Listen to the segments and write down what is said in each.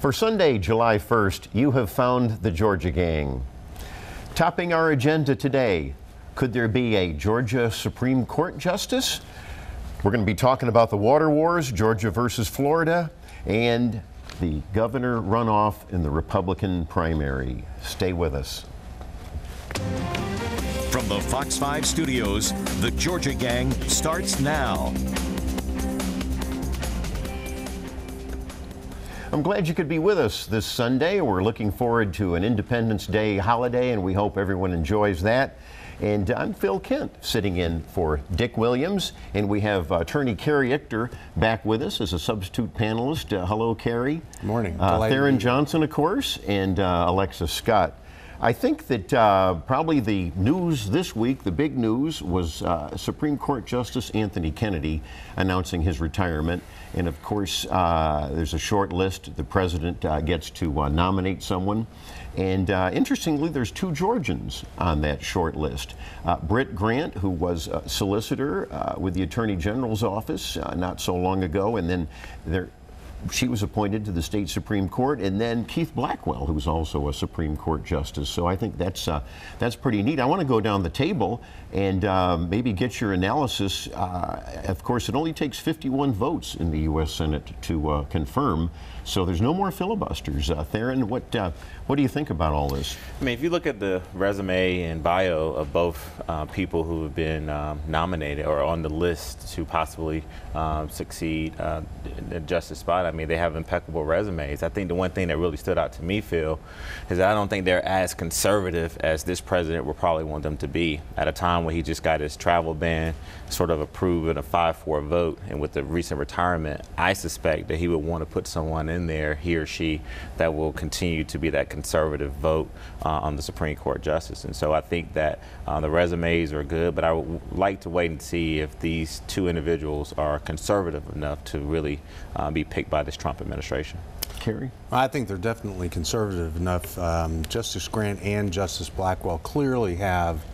For Sunday, July 1st, you have found the Georgia Gang. Topping our agenda today, could there be a Georgia Supreme Court justice? We're going to be talking about the water wars, Georgia versus Florida, and the governor runoff in the Republican primary. Stay with us. From the Fox 5 studios, the Georgia Gang starts now. I'm glad you could be with us this Sunday. We're looking forward to an Independence Day holiday, and we hope everyone enjoys that. And I'm Phil Kent, sitting in for Dick Williams, and we have attorney Carrie Ichter back with us as a substitute panelist. Hello, Carrie. Good morning. Theron Johnson, of course, and Alexis Scott. I think that probably the news this week, the big news, was Supreme Court Justice Anthony Kennedy announcing his retirement. And of course, there's a short list. The president gets to nominate someone. And interestingly, there's two Georgians on that short list. Britt Grant, who was a solicitor with the Attorney General's office not so long ago, and then she was appointed to the state Supreme Court, and then Keith Blackwell, who's also a Supreme Court justice. So I think that's pretty neat. I want to go down the table and maybe get your analysis. Of course, it only takes 51 votes in the U.S. Senate to confirm, so there's no more filibusters. Theron, what do you think about all this? I mean, if you look at the resume and bio of both people who have been nominated or on the list to possibly succeed in the justice spot, I mean, they have impeccable resumes. I think the one thing that really stood out to me, Phil, is that I don't think they're as conservative as this president would probably want them to be at a time when he just got his travel ban sort of approved in a 5-4 vote. And with the recent retirement, I suspect that he would want to put someone in there, he or she, that will continue to be that conservative vote on the Supreme Court justice. And so I think that the resumes are good, but I would like to wait and see if these two individuals are conservative enough to really be picked by this Trump administration. Carrie? I think they're definitely conservative enough. Justice Grant and Justice Blackwell clearly have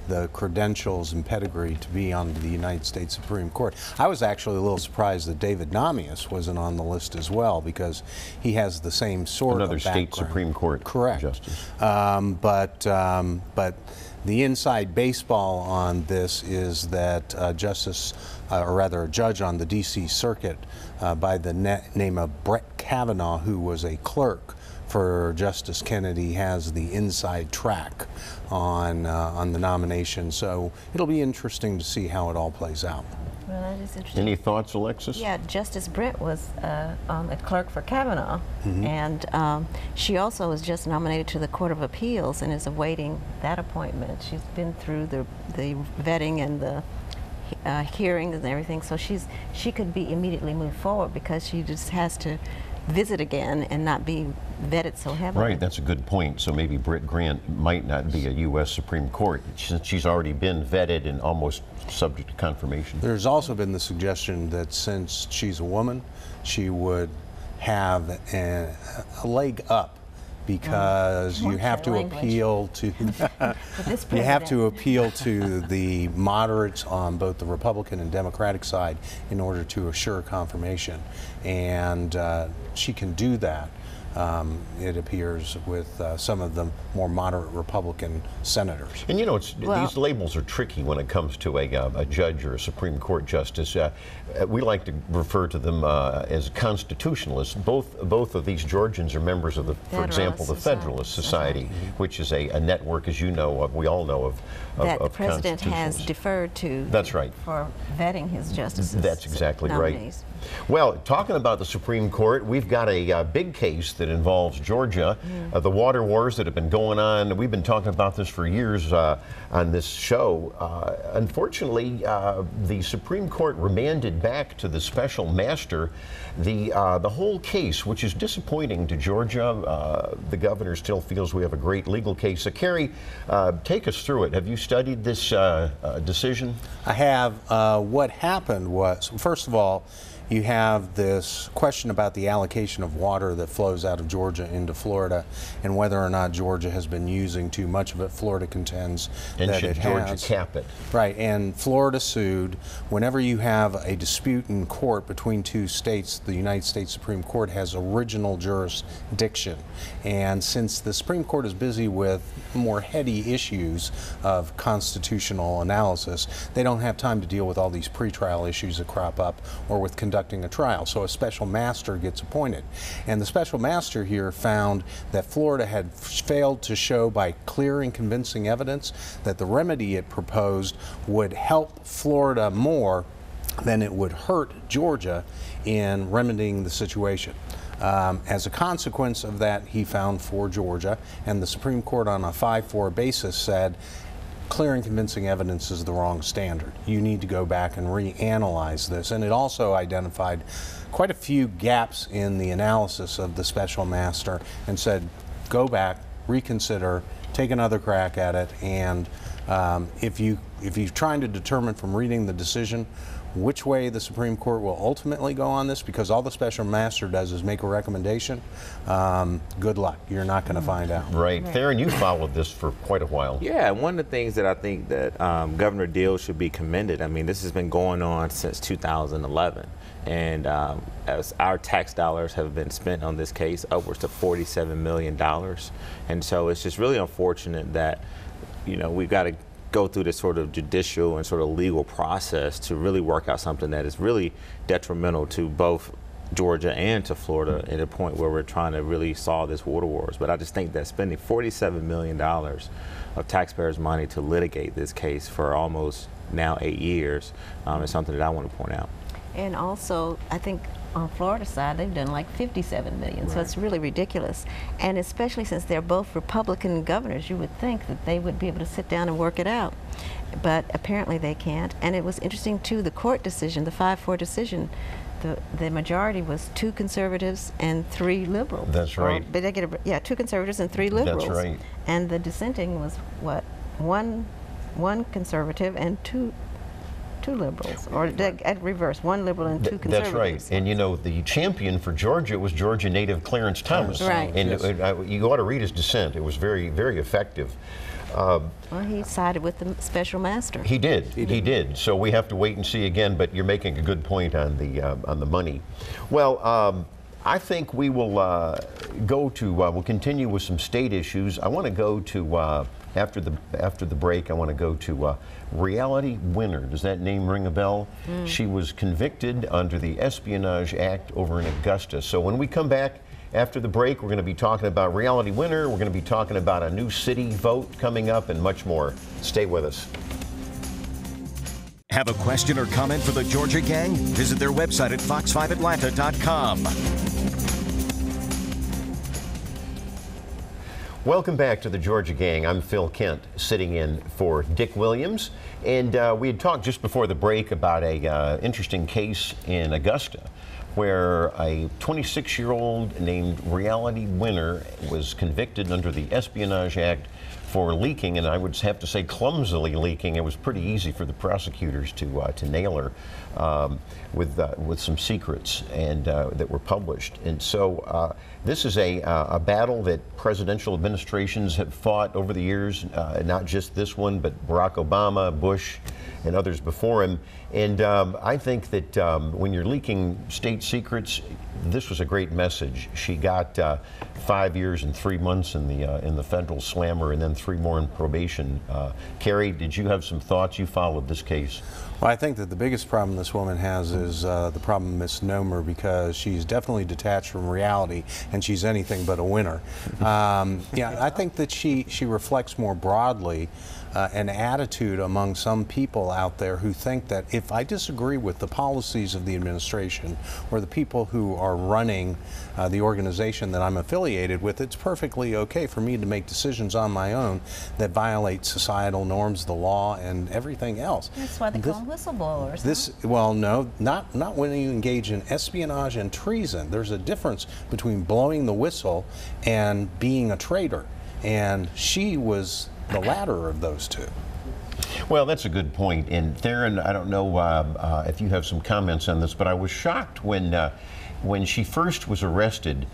the credentials and pedigree to be on the United States Supreme Court. I was actually a little surprised that David Namias wasn't on the list as well, because he has the same sort of background. Another state Supreme Court justice. But the inside baseball on this is that a judge on the D.C. Circuit by the name of Brett Kavanaugh, who was a clerk for Justice Kennedy, has the inside track on the nomination. So it'll be interesting to see how it all plays out. Well, that is interesting. Any thoughts, Alexis? Yeah, Justice Britt was a clerk for Kavanaugh, and she also was just nominated to the Court of Appeals and is awaiting that appointment. She's been through the vetting and the hearings and everything, so she could be immediately moved forward because she just has to visit again and not be vetted so heavily. Right, that's a good point. So maybe Britt Grant might not be a U.S. Supreme Court since she's already been vetted and almost subject to confirmation. There's also been the suggestion that since she's a woman, she would have a leg up, because you have to appeal to the moderates on both the Republican and Democratic side in order to assure confirmation, and she can do that. It appears, with some of the more moderate Republican senators. And you know, these labels are tricky when it comes to a judge or a Supreme Court justice. We like to refer to them as constitutionalists. Both of these Georgians are members of for example, the Federalist Society, which is a network, as you know, we all know of that the president has deferred to. That's right. For vetting his justices. That's exactly nominees. Right. Well, talking about the Supreme Court, we've got a big case that involves Georgia, the water wars that have been going on. We've been talking about this for years on this show. Unfortunately, the Supreme Court remanded back to the special master the whole case, which is disappointing to Georgia. The governor still feels we have a great legal case. So, Carrie, take us through it. Have you studied this decision? I have. What happened was, first of all, you have this question about the allocation of water that flows out of Georgia into Florida and whether or not Georgia has been using too much of it. Florida contends And that should it Georgia has. cap it? Right, and Florida sued. Whenever you have a dispute in court between two states, the United States Supreme Court has original jurisdiction. And since the Supreme Court is busy with more heady issues of constitutional analysis, they don't have time to deal with all these pretrial issues that crop up or with conducting a trial. So a special master gets appointed. And the special master here found that Florida had failed to show by clear and convincing evidence that the remedy it proposed would help Florida more than it would hurt Georgia in remedying the situation. As a consequence of that, he found for Georgia, and the Supreme Court on a 5-4 basis said, clear and convincing evidence is the wrong standard. You need to go back and reanalyze this. And it also identified quite a few gaps in the analysis of the special master and said, go back, reconsider, take another crack at it, and if you're trying to determine from reading the decision which way the Supreme Court will ultimately go on this, because all the special master does is make a recommendation, good luck. You're not going to find out. Right. Theron, you followed this for quite a while. Yeah, one of the things that I think that Governor Deal should be commended, I mean, this has been going on since 2011. And as our tax dollars have been spent on this case, upwards to $47 million. And so it's just really unfortunate that, you know, we've got to go through this sort of judicial and sort of legal process to really work out something that is really detrimental to both Georgia and to Florida at a point where we're trying to really solve this water wars. But I just think that spending $47 million of taxpayers' money to litigate this case for almost now 8 years is something that I want to point out. And also, I think on Florida side, they've done like $57 million, right. So it's really ridiculous. And especially since they're both Republican governors, you would think that they would be able to sit down and work it out. But apparently they can't. And it was interesting too, the court decision, the 5-4 decision, the majority was 2 conservatives and 3 liberals. That's right. Yeah, 2 conservatives and 3 liberals. That's right. And the dissenting was what, one conservative and two liberals, or at reverse, 1 liberal and 2 conservatives. That's right. And you know, the champion for Georgia was Georgia native Clarence Thomas. Right. And Yes. You ought to read his dissent. It was very, very effective. Well, he sided with the special master. He did. He did. So we have to wait and see again. But you're making a good point on the money. Well, I think we will go to. We'll continue with some state issues. I want to go to after the break. I want to go to Reality Winner. Does that name ring a bell? She was convicted under the Espionage Act over in Augusta. So when we come back after the break, we're going to be talking about Reality Winner. We're going to be talking about a new city vote coming up and much more. Stay with us. Have a question or comment for the Georgia Gang? Visit their website at fox5atlanta.com. Welcome back to the Georgia Gang. I'm Phil Kent, sitting in for Dick Williams. And we had talked just before the break about a interesting case in Augusta where a 26-year-old named Reality Winner was convicted under the Espionage Act for leaking, and I would have to say clumsily leaking. It was pretty easy for the prosecutors to nail her with some secrets and that were published. And so this is a battle that presidential administrations have fought over the years, not just this one, but Barack Obama, Bush, and others before him. And I think that when you're leaking state secrets, this was a great message. She got 5 years and 3 months in the federal slammer, and then 3 more in probation. Carrie, did you have some thoughts? You followed this case. Well, I think that the biggest problem this woman has is the problem of misnomer, because she's definitely detached from reality and she's anything but a winner. Yeah, I think that she reflects more broadly an attitude among some people out there who think that if I disagree with the policies of the administration or the people who are running the organization that I'm affiliated with, it's perfectly okay for me to make decisions on my own that violate societal norms, the law, and everything else. That's why they call them whistleblowers. Well, no, not when you engage in espionage and treason. There's a difference between blowing the whistle and being a traitor, and she was the latter of those two. Well, that's a good point. And Theron, I don't know if you have some comments on this, but I was shocked when she first was arrested.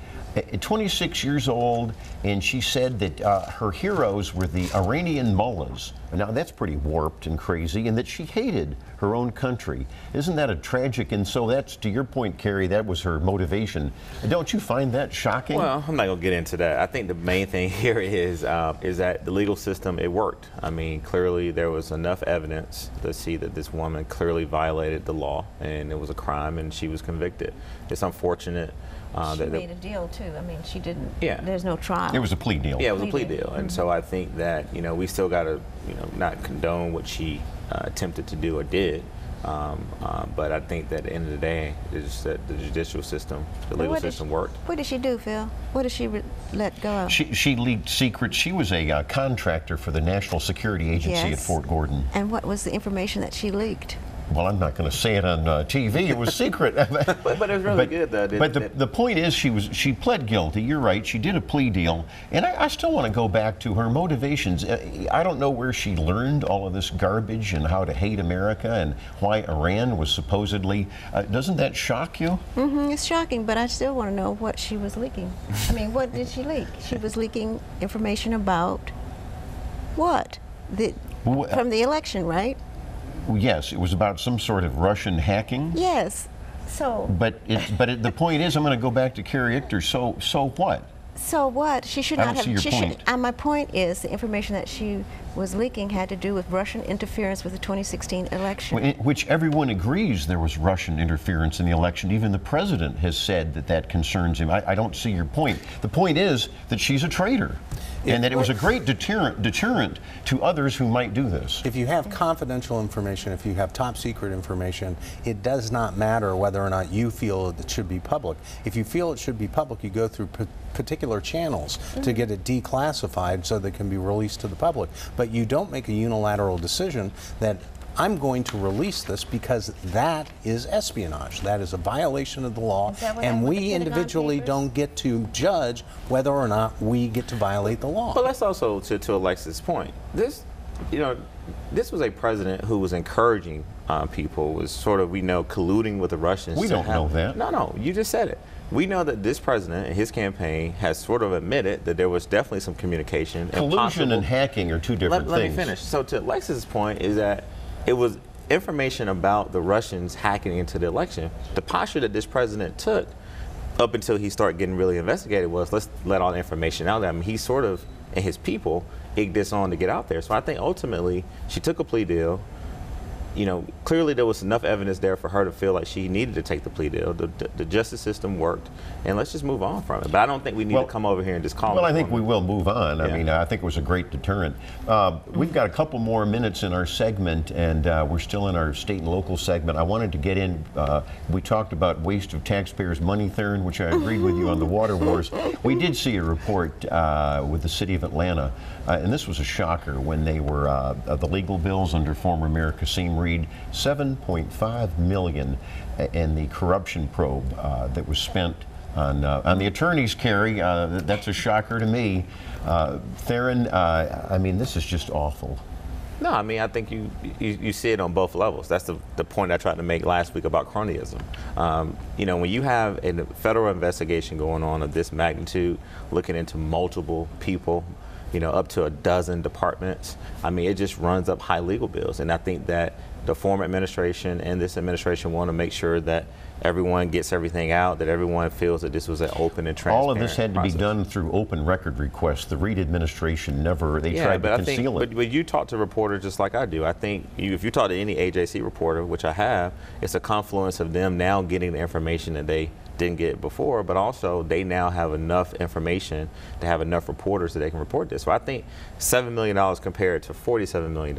26 years old, and she said that her heroes were the Iranian mullahs. Now that's pretty warped and crazy, and that she hated her own country. Isn't that a tragic? And so that's, to your point, Carrie, that was her motivation. Don't you find that shocking? Well, I'm not gonna get into that. I think the main thing here is that the legal system, it worked. I mean, clearly there was enough evidence to see that this woman clearly violated the law, and it was a crime, and she was convicted. It's unfortunate. She made a deal too. I mean, she didn't. Yeah. There's no trial. It was a plea deal. Yeah, it was a plea deal, and so I think that we still got to not condone what she attempted to do or did, but I think that at the end of the day, it's that the judicial system, the legal system worked. What did she do, Phil? What did she let go of? She leaked secrets. She was a contractor for the National Security Agency at Fort Gordon. And what was the information that she leaked? Well, I'm not going to say it on TV. It was secret. but it was really good, though. But the point is, she pled guilty. You're right. She did a plea deal, and I still want to go back to her motivations. I don't know where she learned all of this garbage and how to hate America and why Iran was supposedly. Doesn't that shock you? Mm-hmm, it's shocking, but I still want to know what she was leaking. I mean, what did she leak? She was leaking information about what? From the election, right? Yes, it was about some sort of Russian hacking. Yes. So. But the point is, I'm going to go back to Carrie Ichter. So what? So what? She should not have. I don't see your point. My point is, the information that she was leaking had to do with Russian interference with the 2016 election. Which everyone agrees there was Russian interference in the election. Even the president has said that concerns him. I don't see your point. The point is that she's a traitor. And that it was a great deterrent to others who might do this. If you have confidential information, if you have top secret information, it does not matter whether or not you feel it should be public. If you feel it should be public, you go through particular channels to get it declassified so that it can be released to the public. But you don't make a unilateral decision that I'm going to release this because that is espionage. That is a violation of the law, and we individually don't get to judge whether or not we get to violate the law. But let's also, to Alexis' point, this was a president who was encouraging people, was sort of, we know, colluding with the Russians. We don't know that. No, you just said it. We know that this president and his campaign has sort of admitted that there was definitely some communication. Collusion and hacking are two different things. Let me finish. So to Alexis' point is that it was information about the Russians hacking into the election. The posture that this president took up until he started getting really investigated was, let's let all the information out there. I mean, he sort of, and his people, egged this on to get out there. So I think ultimately she took a plea deal. Clearly there was enough evidence there for her to feel like she needed to take the plea deal. The justice system worked, and let's just move on from it. But I don't think we need to come over here and just call. Well, I think we will move on. I mean, I think it was a great deterrent. We've got a couple more minutes in our segment, and we're still in our state and local segment. I wanted to get in. We talked about waste of taxpayers' money, Theron, which I agreed with you on the water wars. We did see a report with the city of Atlanta, and this was a shocker when they were the legal bills under former Mayor Kasim Reed, $7.5 million in the corruption probe that was spent on the attorneys, Carrie. That's a shocker to me. Theron, I mean, this is just awful. No, I mean, I think you see it on both levels. That's the point I tried to make last week about cronyism. When you have a federal investigation going on of this magnitude, looking into multiple people, up to a dozen departments, I mean, it just runs up high legal bills. And I think that the former administration and this administration want to make sure that everyone gets everything out, that everyone feels that this was an open and transparent All of this had to process. be done through open record requests. The Reed administration never, they tried to conceal it. But you talk to reporters just like I do. I think if you talk to any AJC reporter, which I have, it's a confluence of them now getting the information that they didn't get before, but also they now have enough information to have enough reporters that they can report this. So I think $7 million compared to $47 million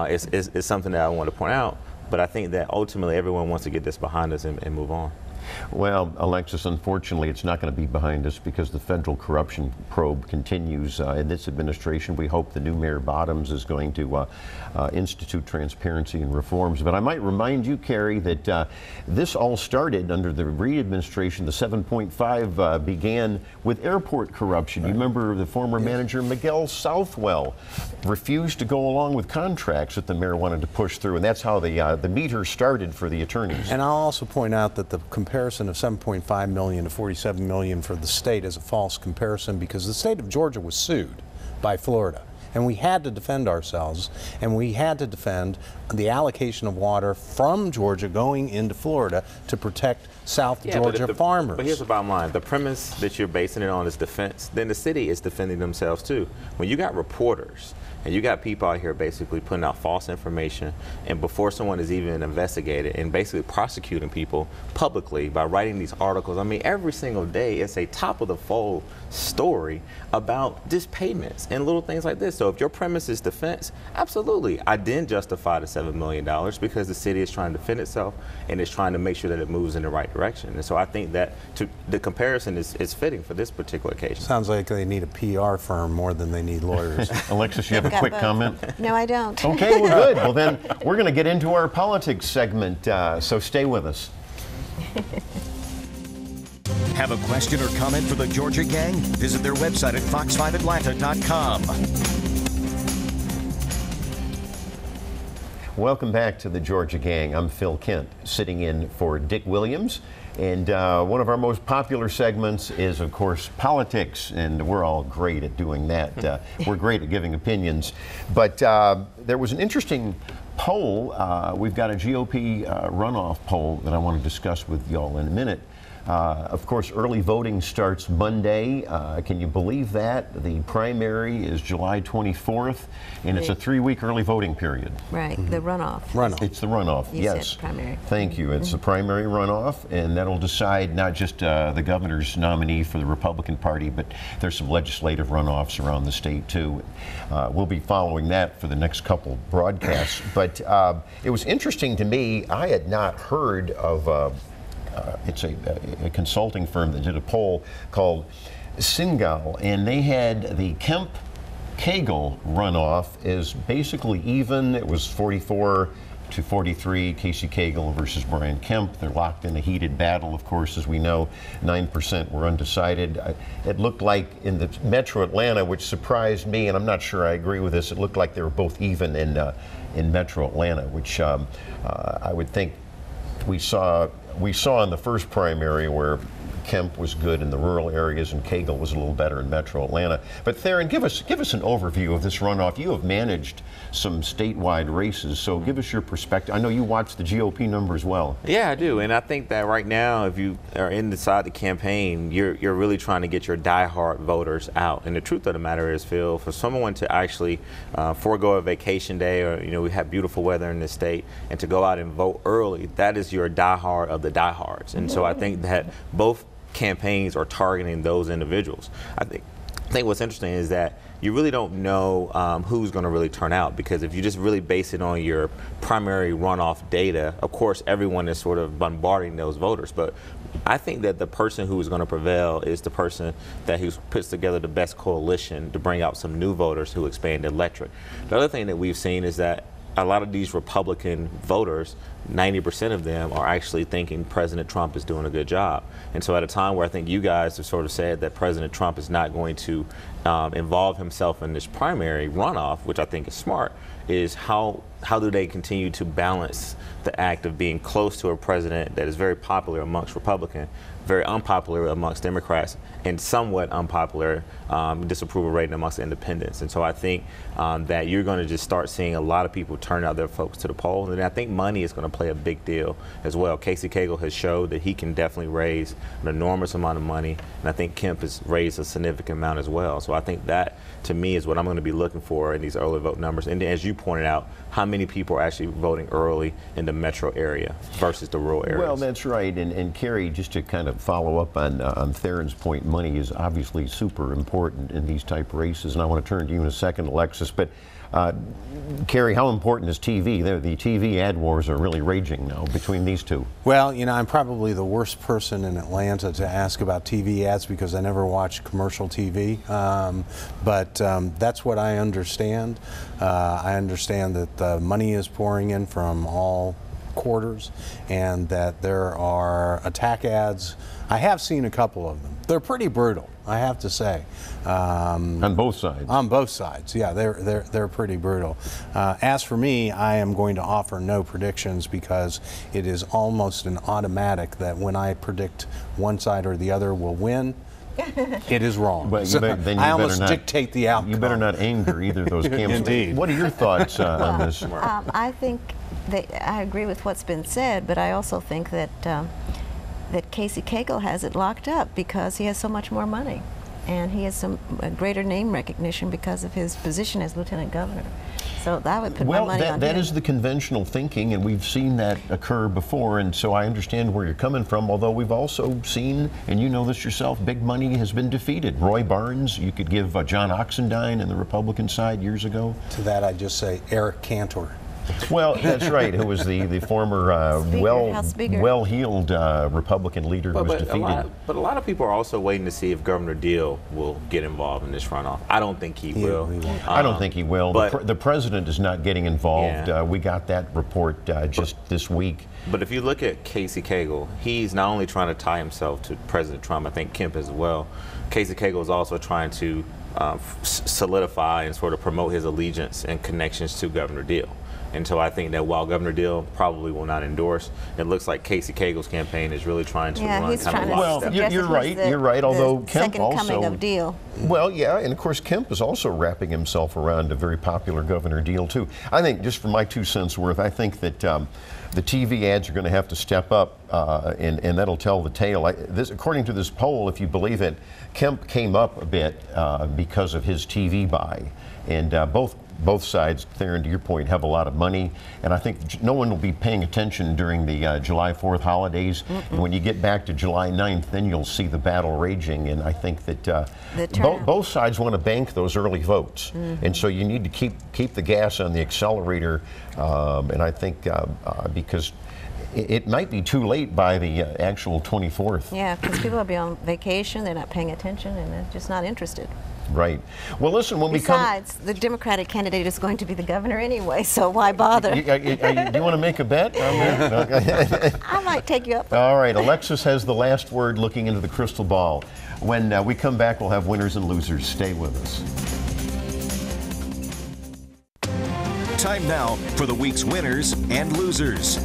is something that I want to point out. But I think that ultimately everyone wants to get this behind us and move on. Well, Alexis, unfortunately, it's not going to be behind us because the federal corruption probe continues in this administration. We hope the new Mayor Bottoms is going to institute transparency and reforms. But I might remind you, Carrie, that this all started under the Reid administration. The 7.5 began with airport corruption. You remember the former manager, Miguel Southwell, refused to go along with contracts that the mayor wanted to push through, and that's how the meter started for the attorneys. And I'll also point out that the comparison of 7.5 million to 47 million for the state is a false comparison, because the state of Georgia was sued by Florida. And we had to defend ourselves, and we had to defend the allocation of water from Georgia going into Florida to protect South Georgia farmers. But here's the bottom line. The premise that you're basing it on is defense. Then the city is defending themselves too. When you got reporters and you got people out here basically putting out false information, and before someone is even investigated, and basically prosecuting people publicly by writing these articles. I mean, every single day it's a top of the fold story about dispayments and little things like this. So if your premise is defense, absolutely. I didn't justify the $7 million because the city is trying to defend itself and is trying to make sure that it moves in the right direction. And so I think that the comparison is fitting for this particular occasion. Sounds like they need a PR firm more than they need lawyers. Alexis, you have a quick comment? No, I don't. Okay, well, good. Well, then we're going to get into our politics segment, so stay with us. Have a question or comment for the Georgia Gang? Visit their website at fox5atlanta.com. Welcome back to the Georgia Gang. I'm Phil Kent, sitting in for Dick Williams. And one of our most popular segments is, of course, politics, and we're all great at doing that. We're great at giving opinions. But there was an interesting poll. We've got a GOP runoff poll that I want to discuss with y'all in a minute. Of course, early voting starts Monday. Can you believe that? The primary is July 24th, and it's a 3-week early voting period. Right, the runoff. It's the runoff, You yes. said primary. Thank you. It's the primary runoff, and that'll decide not just the governor's nominee for the Republican Party, but there's some legislative runoffs around the state, too. We'll be following that for the next couple broadcasts. But it was interesting to me. I had not heard of it's a consulting firm that did a poll called Singal, and they had the Kemp-Cagle runoff is basically even. It was 44 to 43, Casey Cagle versus Brian Kemp. They're locked in a heated battle, of course, as we know. 9% were undecided. It looked like in the Metro Atlanta, which surprised me, and I'm not sure I agree with this, it looked like they were both even in Metro Atlanta, which I would think we saw in the first primary where Kemp was good in the rural areas and Cagle was a little better in Metro Atlanta. But Theron, give us an overview of this runoff. You have managed some statewide races, so give us your perspective. I know you watch the GOP number as well. Yeah, I do, and I think that right now, if you are inside the campaign, you're really trying to get your diehard voters out. And the truth of the matter is, Phil, for someone to actually forego a vacation day, or we have beautiful weather in this state, and to go out and vote early, that is your diehard of the diehards. And so I think that both campaigns are targeting those individuals. I think what's interesting is that you really don't know who's going to really turn out, because if you just really base it on your primary runoff data, of course everyone is sort of bombarding those voters. But I think that the person who is going to prevail is the person who puts together the best coalition to bring out some new voters who expand the electorate. The other thing that we've seen is that a lot of these Republican voters, 90% of them are actually thinking President Trump is doing a good job. And so at a time where I think you guys have sort of said that President Trump is not going to involve himself in this primary runoff, which I think is smart, is how do they continue to balance the act of being close to a president that is very popular amongst Republicans, very unpopular amongst Democrats, and somewhat unpopular disapproval rating amongst independents. And so I think that you're going to just start seeing a lot of people turn out their folks to the polls. And I think money is going to play a big deal as well. Casey Cagle has showed that he can definitely raise an enormous amount of money, and I think Kemp has raised a significant amount as well. So I think that, to me, is what I'm going to be looking for in these early vote numbers. And as you pointed out, how many people are actually voting early in the metro area versus the rural areas. Well, that's right. And Carrie, just to kind of follow up on Theron's point, money is obviously super important in these type races. And I want to turn to you in a second, Alexis. But Carrie, how important is TV? The TV ad wars are really raging now between these two. Well, you know, I'm probably the worst person in Atlanta to ask about TV ads because I never watch commercial TV. But that's what I understand. I understand that the money is pouring in from all quarters and that there are attack ads. I have seen a couple of them. They're pretty brutal, I have to say. On both sides? On both sides, yeah, they're pretty brutal. As for me, I am going to offer no predictions because it is almost an automatic that when I predict one side or the other will win, it is wrong. But So then you I almost better not dictate the outcome. You better not anger either of those camps. Indeed. What are your thoughts on this? I think that I agree with what's been said, but I also think that that Casey Cagle has it locked up because he has so much more money, and he has some greater name recognition because of his position as lieutenant governor. So I would put my money on him. That is the conventional thinking, and we've seen that occur before, and so I understand where you're coming from, although we've also seen, and you know this yourself, big money has been defeated. Roy Barnes, you could give John Oxendine and the Republican side years ago. To that I just say Eric Cantor. Well, that's right, who was the former well-heeled Republican leader who was defeated. But a lot of people are also waiting to see if Governor Deal will get involved in this runoff. I don't think he will. I don't think he will. The president is not getting involved. Yeah. We got that report just this week. But if you look at Casey Cagle, he's not only trying to tie himself to President Trump, I think Kemp as well. Casey Cagle is also trying to solidify and sort of promote his allegiance and connections to Governor Deal. And so I think that while Governor Deal probably will not endorse, it looks like Casey Cagle's campaign is really trying to run he's kind trying of to Well, suggest you're that right. he's You're right. Although the Kemp second coming of Deal. Well, yeah, and of course Kemp is also wrapping himself around a very popular Governor Deal too. I think, just for my 2 cents worth, I think that the TV ads are going to have to step up, and that'll tell the tale. According to this poll, if you believe it, Kemp came up a bit because of his TV buy, and both sides, Theron, to your point, have a lot of money, and I think no one will be paying attention during the July 4th holidays. And when you get back to July 9th, then you'll see the battle raging, and I think that both sides want to bank those early votes, and so you need to keep the gas on the accelerator, and I think because it might be too late by the actual 24th. Yeah, because people will be on vacation, they're not paying attention, and they're just not interested. Right. Well, listen, when Besides, the Democratic candidate is going to be the governor anyway, so why bother? Do you want to make a bet on that? I might take you up. All right, Alexis has the last word looking into the crystal ball. When we come back, we'll have winners and losers. Stay with us. Time now for the week's winners and losers.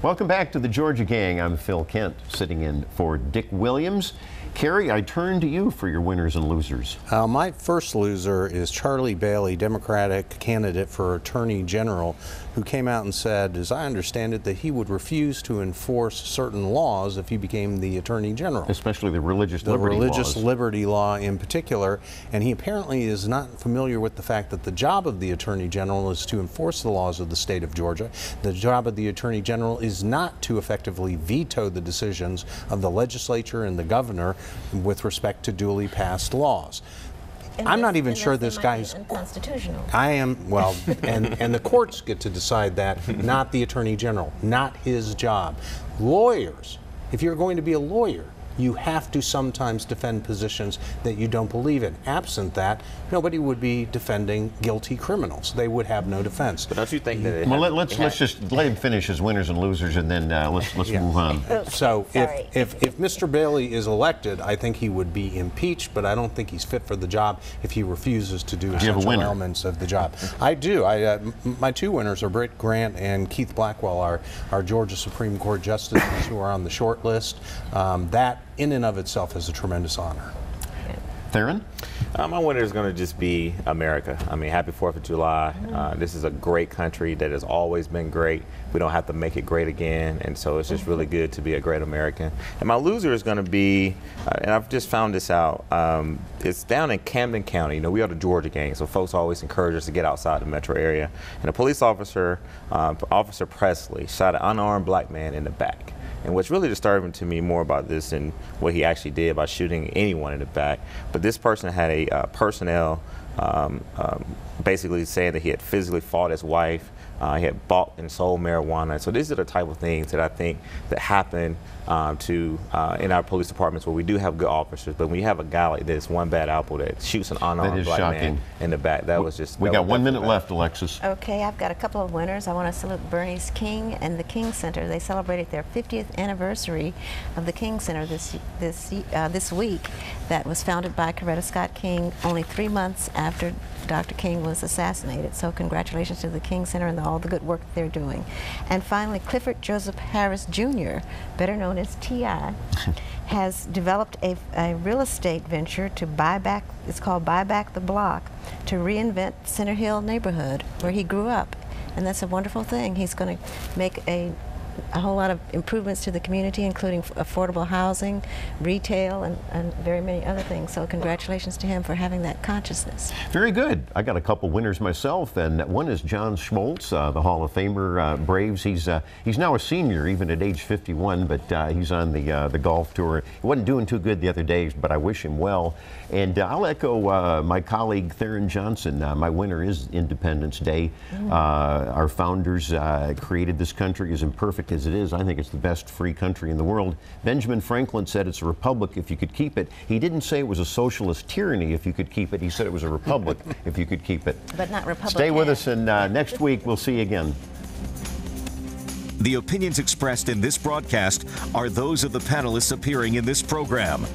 Welcome back to the Georgia Gang. I'm Phil Kent, sitting in for Dick Williams. Carrie, I turn to you for your winners and losers. My first loser is Charlie Bailey, Democratic candidate for Attorney General, who came out and said, as I understand it, that he would refuse to enforce certain laws if he became the Attorney General. Especially the religious liberty law in particular. And he apparently is not familiar with the fact that the job of the Attorney General is to enforce the laws of the state of Georgia. The job of the Attorney General is not to effectively veto the decisions of the legislature and the governor with respect to duly passed laws. I'm not even sure this guy's unconstitutional. I am, well, and the courts get to decide that, not the Attorney General, not his job. Lawyers, if you're going to be a lawyer, you have to sometimes defend positions that you don't believe in. Absent that, nobody would be defending guilty criminals. They would have no defense. But don't you think that Well, let's just let him finish his winners and losers, and then let's move on. So if Mr. Bailey is elected, I think he would be impeached, but I don't think he's fit for the job if he refuses to do essential elements of the job. I do. My two winners are Britt Grant and Keith Blackwell, our Georgia Supreme Court justices who are on the short list. That in and of itself is a tremendous honor. Theron? My winner is going to just be America. I mean, happy 4th of July. This is a great country that has always been great. We don't have to make it great again, and so it's just really good to be a great American. And my loser is going to be, and I've just found this out, it's down in Camden County. You know, we are the Georgia gang, so folks always encourage us to get outside the metro area. And a police officer, Officer Presley, shot an unarmed black man in the back. And what's really disturbing to me more about this than what he actually did by shooting anyone in the back, but this person had a personnel basically saying that he had physically fought his wife, he had bought and sold marijuana. So these are the type of things that I think that happen in our police departments where we do have good officers, but when you have a guy like this, one bad apple that shoots an unarmed black man in the back, that was just... We got 1 minute left, Alexis. Okay, I've got a couple of winners. I want to salute Bernice King and the King Center. They celebrated their 50th anniversary of the King Center this week. That was founded by Coretta Scott King only 3 months after Dr. King was assassinated. So congratulations to the King Center and all the good work that they're doing. And finally, Clifford Joseph Harris Jr., better known as T.I., has developed a real estate venture to buy back, it's called Buy Back the Block, to reinvent Center Hill neighborhood where he grew up. And that's a wonderful thing. He's going to make a whole lot of improvements to the community, including affordable housing, retail, and very many other things. So congratulations to him for having that consciousness. Very good. I got a couple winners myself, and one is John Schmaltz, the Hall of Famer, Braves. He's now a senior, even at age 51, but he's on the golf tour. He wasn't doing too good the other days, but I wish him well. And I'll echo my colleague Theron Johnson. My winner is Independence Day. Our founders created this country as imperfect as it is. I think it's the best free country in the world. Benjamin Franklin said it's a republic if you could keep it. He didn't say it was a socialist tyranny if you could keep it. He said it was a republic if you could keep it. But not Republican. Stay with us, and next week we'll see you again. The opinions expressed in this broadcast are those of the panelists appearing in this program.